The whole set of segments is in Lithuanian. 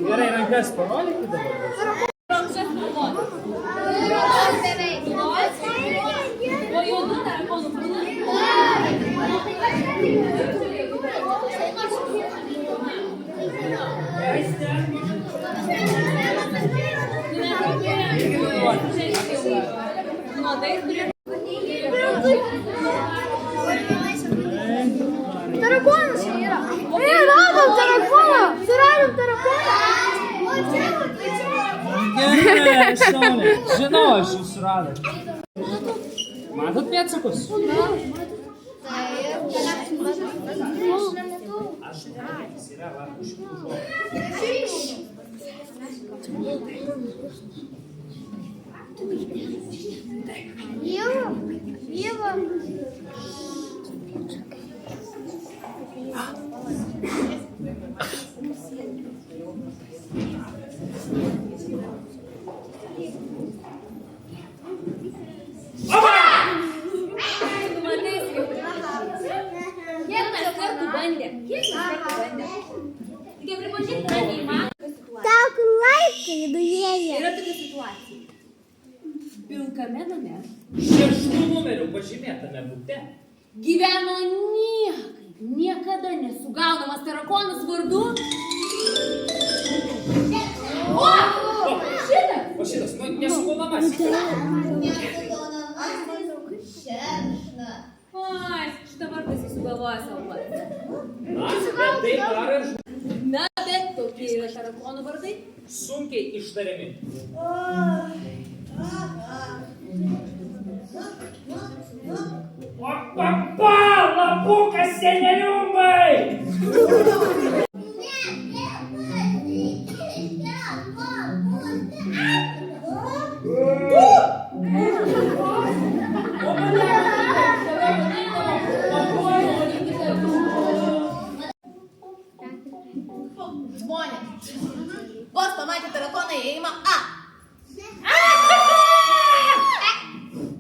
Gerai, rankas parodykit dabar. O juodų tarakonų būna? Tarakonas čia yra. Radom tarakoną. Suradom tarakoną. Gerai, Saulė. Žinau, aš jūs suradau. Matot pėdsakus? Aš jis yra va už žodžių. Ieva. Так, лайки доєє. Yra tokia situacija. Pilkame name 6 numerių pažymėtame bute. gyveno niekada nesugaunamas tarakonas vardu. O! Šitas! O šitas, nu, nesugaunamasis. Ai, šitą vardą jis sugalvoja savo vardą. Na, bet tai dar ir Na, bet tokie yra tarakonų vardai. sunkiai ištariami. Papa, lapukas seneliumbai! Žmonės. Vos pamatė tarakoną įėjimą A.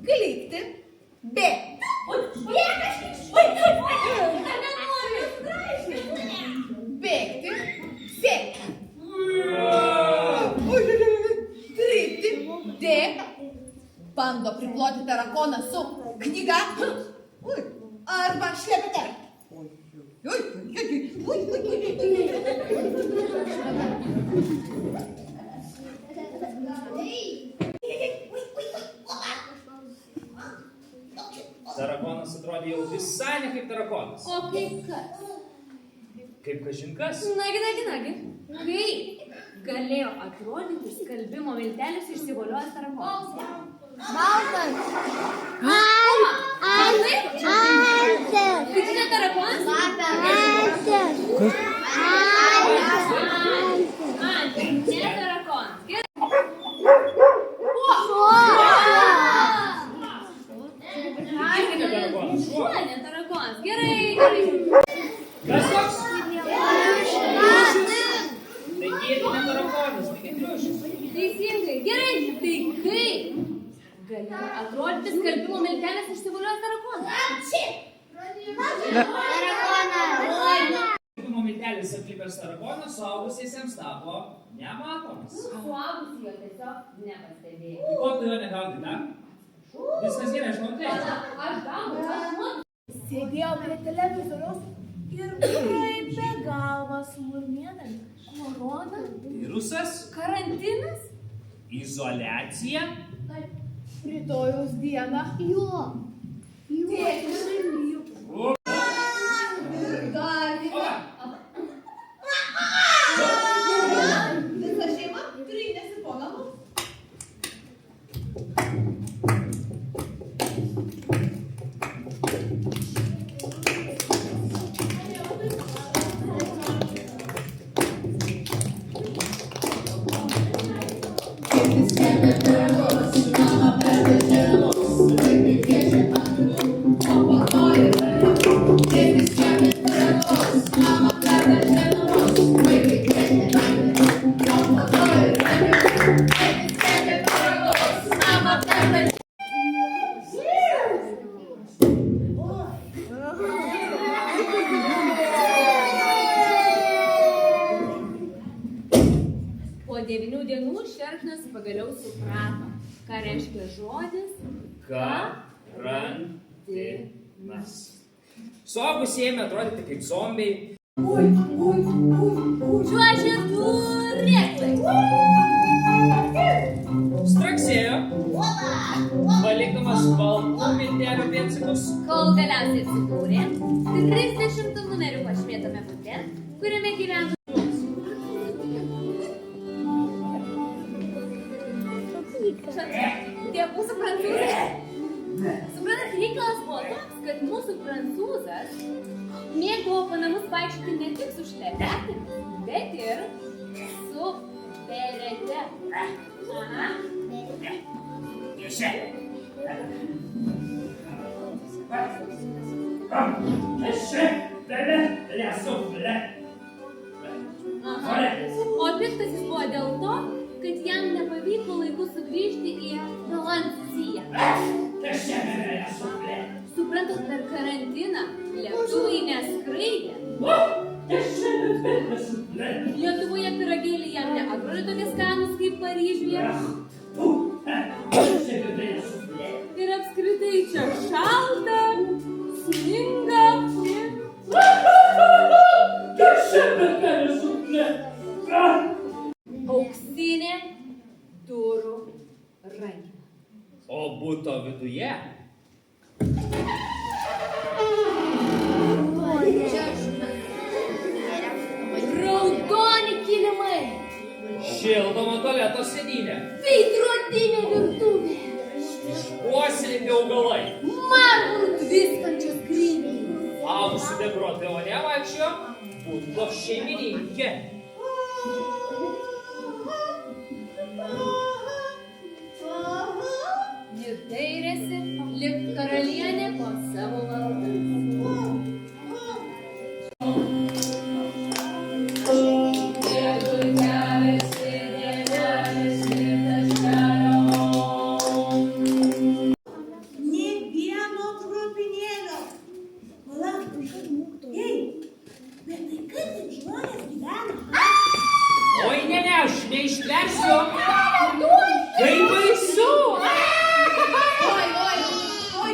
Klikti B. Bėgti C. Trypti D. Bando priploti tarakoną su knyga arba šlepete. Tarakonas atrodė jau visai ne kaip tarakonas. O kaip kas? Kaip kažinkas. Nagi. Kaip galėjo atrodyti skalbimo miltelis išsivoliojęs tarakonas? Baltas. Tai čia tarakonas? Ne tarakonas. Tarakonas. Šuo, ne tarakonas. Gerai. Kas toks? Tai gėdinė tarakonas, tai kaip triušis. Teisingai. Gerai. Tai kaip galėjo atrodyti skalbimo miltelis išsivoliojęs tarakonas? Skalbimo miltelis atlipęs tarakonas suaugusiesiems tapo nematomas. Suaugusi jo tiesiog nepastebėjo. Tai ko tu jo negaudai, da? Viskas gerai, aš manau. Aš gaunu. Sėdėjo prie televizoriaus ir kraipė galvą sumurmėdami. Korona? Virusas, Karantinas? izoliacija. Rytojaus dieną tėtis liko. Visa šeima trynėsi po namus. Thank you. šerkšnas pagaliau suprato, ką reiškia žodis karantinas. Suaugusieji ėmė atrodyti kaip zombiai. čiuožė turėklai. Straksėjo, palikdamas baltų miltelių pėdsakus. Kol galiausiai atsidūrė 30 numerių pažymėtame bute, kuriame gyveno. Tie mūsų prancūzai. Suprantat, reikalas buvo toks, kad mūsų prancūzas mėgdavo po namus vaikščioti ne tik su šlepetėmis, bet ir su berete. Aha. Tiesa. Aha. O piktas jis buvo dėl to, kad jam nepavyko laiku sugrįžti į Prancūziją. Suprantat, per karantiną lėktuvai neskraidė. Lietuvoje pyragėliai jam neatrodė tokie skanūs kaip Paryžiuje. Ir apskritai čia šalta, sninga. Auksinė durų rankena. O buto viduje Raudoni kilimai. šildomo tualeto sėdynė, Veidrodinė virtuvė. puoselėti augalai, Marmurų tviskančios grindys. auksu dekoruoti vonė vaikščiojo buto šeimininkė. Ji dairėsi, lyg karalienė po savo valdas. Nė vieno trupinėlio. Palauk, ei, bet tai kaip taip žmonės gyvena? Oi, ne, aš neištversiu. Kaip baisu. Oi.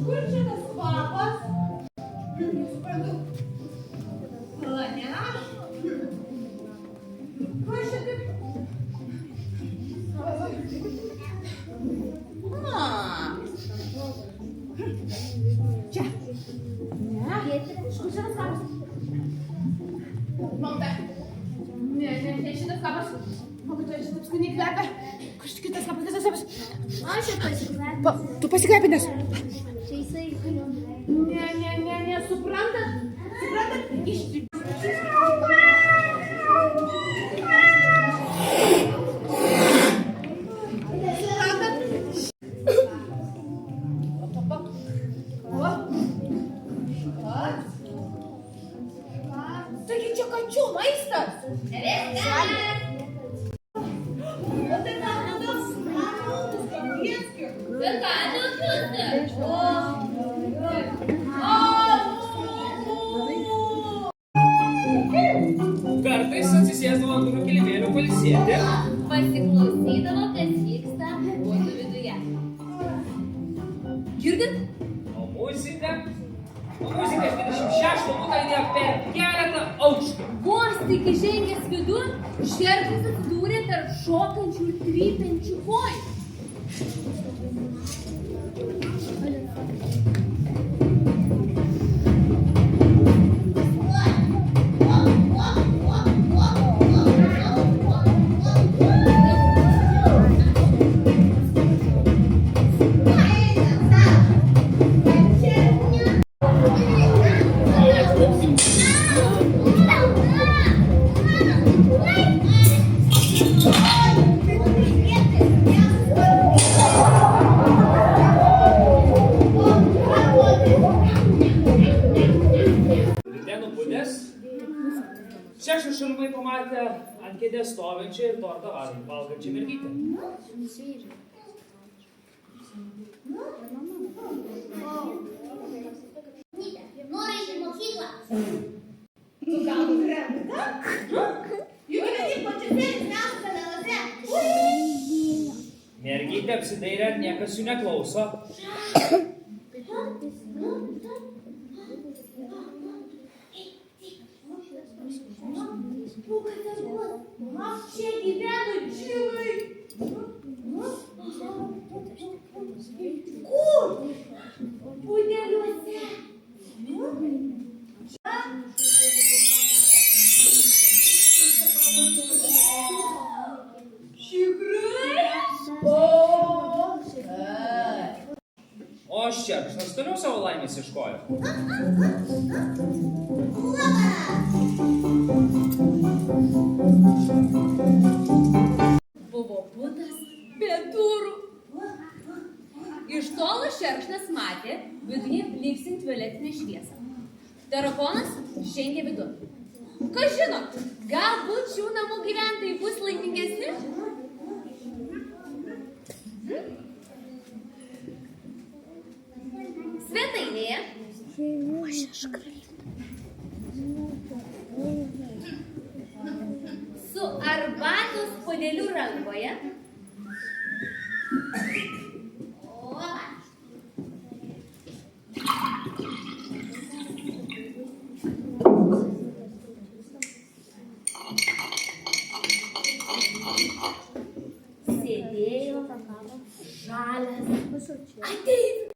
Kur čia tas kvapas? Nesuprantu. Pala, ne aš? Kur čia taip? Čia. Ne? Kur čia tas kvapas? Malda. Ne, šitas kapas. Mokytoja, šitas skaniai kvepia. Kur čia kitas kapas, kitas kapas? Aš čia pasikvėpiu. Tu pasikvepinęs. Čia jisai. Ne, suprantat? Suprantat? Taigi čia kačių maistas? Kartais atsisėsdavo ant durų kilimėlių pailsėti. Pasiklausydavo, kas vyksta buto viduje. Girdit? O muzika 26 butą įdėjo per keletą aukštų. Vos tik įžengęs vidun, šerkšnas atsidūrė tarp šokančių ir trypiančių kojų. Šeši šalmai pamatė ant kėdės stovinčią ir tortą valgančią mergytę. Nori į mokyklą. Tu gal krenta? Juk ne tik pačiasėlis nesate Mažytė apsidairė, niekas jų neklauso. Čia gyveno džinai. Kur? Pudeliuose. O šerkšnas toliau savo laimės ieškojo. Buvo butas be durų. Iš tolo šerkšnas matė viduje blyksint violetinę šviesą. Tarakonas žengė vidun. Kas žino, galbūt šių namų gyventojai bus laimingesni? Svetainėje su arbatos puodeliu rankoje sėdėjo žalias ateivis.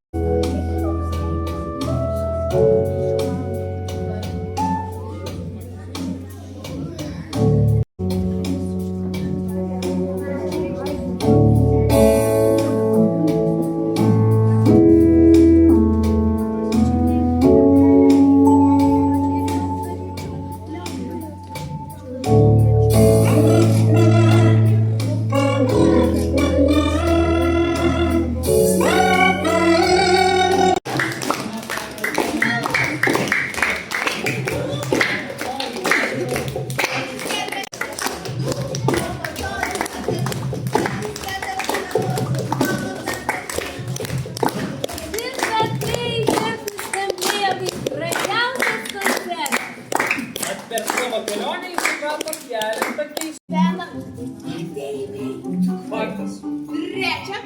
Per savo kelionę jis suprato keletą keistų. Viena, Faktas. trečia,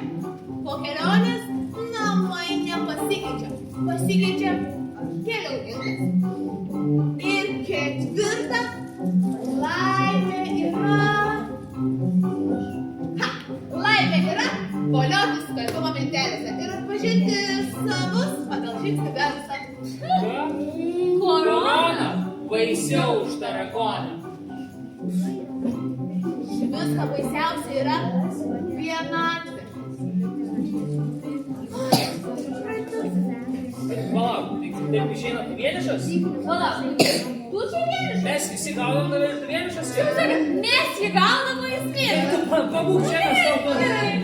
po kelionės namai nepasikeičia. Pasikeičia keliauninkas. Ir ketvirta, laimė yra. Laimė yra voliotis skalbimo milteliuose ir atpažinti savus pagal žingsnį garsą. Korona. Baisiau už tarakoną. Viską baisiausia yra vienatvė. Palauk, taip išeina tu vienišas? Palauk, tu čia vienišas? Mes visi gaunam tave ir tu vienišas? Mes jį gaunam, o jis vienišas. Pabūk čia, mes tau